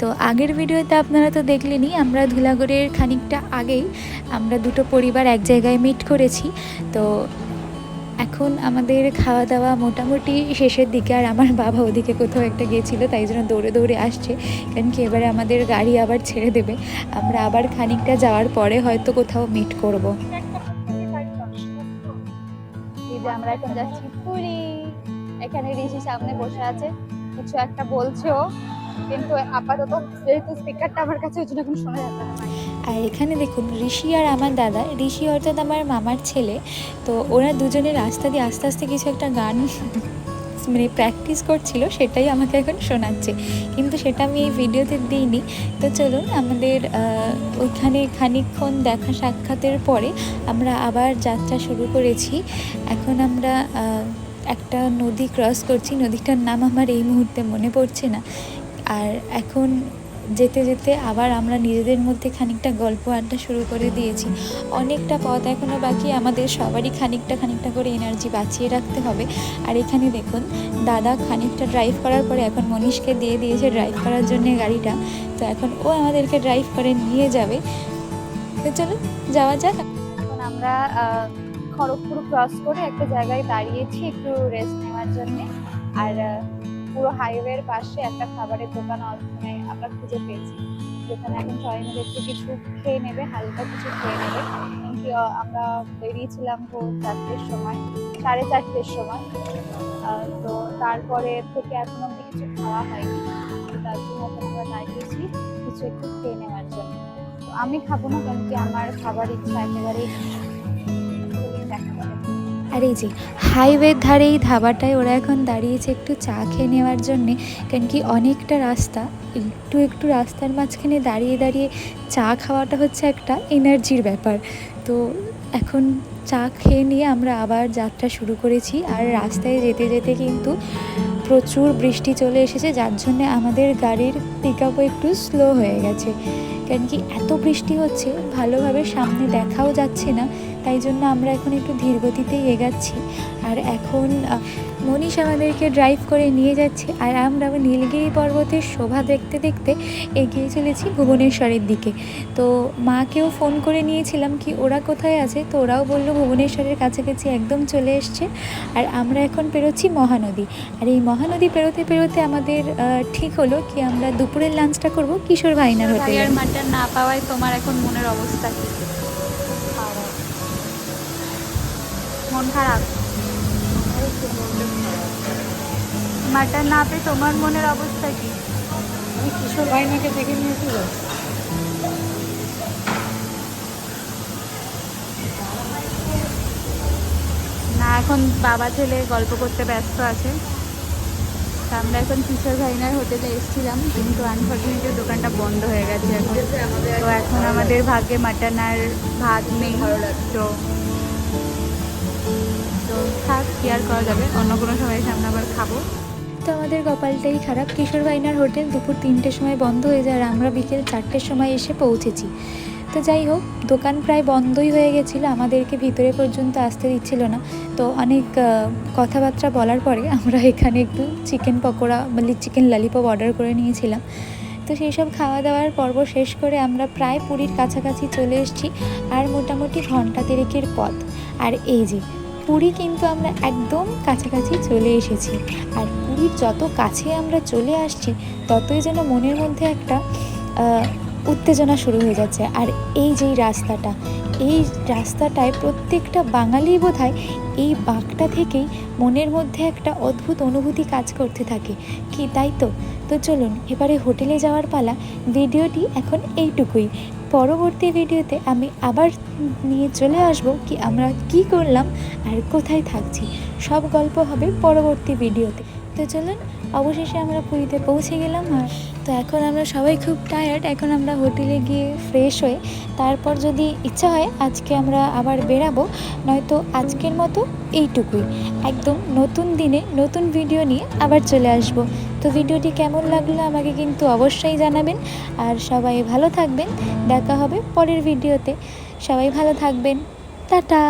তো আগের ভিডিওতে আপনারা তো দেখলেনই, আমরা ধুলাগড়ের খানিকটা আগেই আমরা দুটো পরিবার এক জায়গায় মিট করেছি। তো এখন আমাদের খাওয়া দাওয়া মোটামুটি শেষের দিকে, আর আমার বাবা ওদিকে কোথাও একটা গিয়েছিলো, তাই জন্য দৌড়ে দৌড়ে আসছে, কারণ কি এবারে আমাদের গাড়ি আবার ছেড়ে দেবে। আমরা আবার খানিকটা যাওয়ার পরে হয়তো কোথাও মিট করব। আমরা এখন যাচ্ছি পুরী। এখানে ঋষি সামনে বসে আছে, কিছু একটা বলছো, কিন্তু আপাতত যেহেতু স্পিকারটা আমার কাছে ওই জন্য এখন শোনা যাচ্ছে না। আর এখানে দেখুন ঋষি আর আমার দাদা, ঋষি অর্থাৎ আমার মামার ছেলে, তো ওরা দুজনে রাস্তা দিয়ে আস্তে আস্তে কিছু একটা গান মানে প্র্যাকটিস করছিল, সেটাই আমাকে এখন শোনাচ্ছে, কিন্তু সেটা আমি এই ভিডিওতে দিইনি। তো চলুন, আমাদের ওইখানে খানিকক্ষণ দেখা সাক্ষাতের পরে আমরা আবার যাত্রা শুরু করেছি। এখন আমরা একটা নদী ক্রস করছি, নদীটার নাম আমার এই মুহূর্তে মনে পড়ছে না। আর এখন যেতে যেতে আবার আমরা নিজেদের মধ্যে খানিকটা গল্প আড্ডা শুরু করে দিয়েছি। অনেকটা পথ এখনও বাকি, আমাদের সবারই খানিকটা খানিকটা করে এনার্জি বাঁচিয়ে রাখতে হবে। আর এখানে দেখুন, দাদা খানিকটা ড্রাইভ করার পরে এখন মনীষকে দিয়ে দিয়েছে ড্রাইভ করার জন্য গাড়িটা। তো এখন ও আমাদেরকে ড্রাইভ করে নিয়ে যাবে। তো চলো যাওয়া যাক। এখন আমরা খড়গপুর ক্রস করে একটা জায়গায় দাঁড়িয়েছি একটু রেস্ট নেওয়ার জন্যে। আর পুরো হাইওয়ের পাশে একটা খাবারের দোকান মানে আমরা খুঁজে পেয়েছি, যেখানে এখন সবাই মিলে একটু কিছু খেয়ে নেবে, হালকা কিছু খেয়ে নেবে। আমরা বেরিয়েছিলাম ভোর 4টের সময়, 4:30 সময়। তো তারপরে থেকে এখন অব্দি কিছু খাওয়া হয়নি, তার জন্য এখন আমরা দাঁড়িয়েছি কিছু একটু খেয়ে নেওয়ার জন্য। তো আমি খাবো না, কারণ কি আমার খাবার ইচ্ছা একেবারেই। আর এই যে হাইওয়ের ধারে এই ধাবাটায় ওরা এখন দাঁড়িয়েছে একটু চা খেয়ে নেওয়ার জন্যে, কারণ কি অনেকটা রাস্তা, একটু একটু রাস্তার মাঝখানে দাঁড়িয়ে দাঁড়িয়ে চা খাওয়াটা হচ্ছে একটা এনার্জির ব্যাপার। তো এখন চা খেয়ে নিয়ে আমরা আবার যাত্রা শুরু করেছি। আর রাস্তায় যেতে যেতে কিন্তু প্রচুর বৃষ্টি চলে এসেছে, যার জন্যে আমাদের গাড়ির পিক আপও একটু স্লো হয়ে গেছে, কারণ কি এত বৃষ্টি হচ্ছে, ভালোভাবে সামনে দেখাও যাচ্ছে না। তাই জন্য আমরা এখন একটু ধীর গতিতেই এগাচ্ছি। আর এখন মনীষ আমাদেরকে ড্রাইভ করে নিয়ে যাচ্ছে, আর আমরা নীলগিরি পর্বতের শোভা দেখতে দেখতে এগিয়ে চলেছি ভুবনেশ্বরের দিকে। তো মাকেও ফোন করে নিয়েছিলাম কি ওরা কোথায় আছে, তো ওরাও বললো ভুবনেশ্বরের কাছাকাছি একদম চলে এসছে। আর আমরা এখন পেরোচ্ছি মহানদী। আর এই মহানদী পেরোতে পেরোতে আমাদের ঠিক হলো কি আমরা দুপুরের লাঞ্চটা করব কিশোর ভাইনার হোটেলে। আর মাটন না পাওয়ায় তোমার এখন মনের অবস্থা কি? মন খারাপ? মাটন না পেয়ে তোমার মনের অবস্থা কি? আমি কিশোর ভাইনাকে দেখে নিয়েছি। না, এখন বাবা ছেলে গল্প করতে ব্যস্ত আছে। আমরা এখন কিশোর ভাইনার হোটেলে এসেছিলাম, কিন্তু আনফর্চুনেটলি দোকানটা বন্ধ হয়ে গেছে এখন। তো এখন আমাদের ভাগ্যে মাটন আর ভাত নেই, তো থাক, কি আর করা যাবে, অন্য কোনো সময় সামনে আবার খাবো। তো আমাদের কপালটাই খারাপ, কিশোর ভাইনার হোটেল দুপুর 3টের সময় বন্ধ হয়ে যায়, আর আমরা বিকেল 4টের সময় এসে পৌঁছেছি। তো যাই হোক, দোকান প্রায় বন্ধই হয়ে গেছিলো, আমাদেরকে ভিতরে পর্যন্ত আসতে দিচ্ছিল না। তো অনেক কথাবার্তা বলার পরে আমরা এখানে একটু চিকেন পকোড়া মানে চিকেন ললিপপ অর্ডার করে নিয়েছিলাম। তো সেই সব খাওয়া দাওয়ার পর্ব শেষ করে আমরা প্রায় পুরীর কাছাকাছি চলে এসেছি, আর মোটামুটি ঘন্টা 3-এর পথ। আর এই যে পুরী কিন্তু আমরা একদম কাছাকাছি চলে এসেছি। আর পুরীর যত কাছে আমরা চলে আসছি, ততই যেন মনের মধ্যে একটা উত্তেজনা শুরু হয়ে যাচ্ছে। আর এই যেই রাস্তাটা, এই রাস্তাটায় প্রত্যেকটা বাঙালি বোধহয় এই বাঁকটা থেকেই মনের মধ্যে একটা অদ্ভুত অনুভূতি কাজ করতে থাকে কি, তাই তো? তো চলুন এবারে হোটেলে যাওয়ার পালা। ভিডিওটি এখন এইটুকুই, পরবর্তী ভিডিওতে আমি আবার নিয়ে চলে আসব কি আমরা কি করলাম আর কোথায় থাকছি, সব গল্প হবে পরবর্তী ভিডিওতে। তো চলুন, অবশেষে আমরা পুরীতে পৌঁছে গেলাম। আর তো এখন আমরা সবাই খুব টায়ার্ড, এখন আমরা হোটেলে গিয়ে ফ্রেশ হয়ে তারপর যদি ইচ্ছা হয় আজকে আমরা আবার বেরাবো, নয়তো আজকের মতো এইটুকুই। একদম নতুন দিনে নতুন ভিডিও নিয়ে আবার চলে আসব। তো ভিডিওটি কেমন লাগলো আমাকে কিন্তু অবশ্যই জানাবেন, আর সবাই ভালো থাকবেন। দেখা হবে পরের ভিডিওতে, সবাই ভালো থাকবেন, টাটা।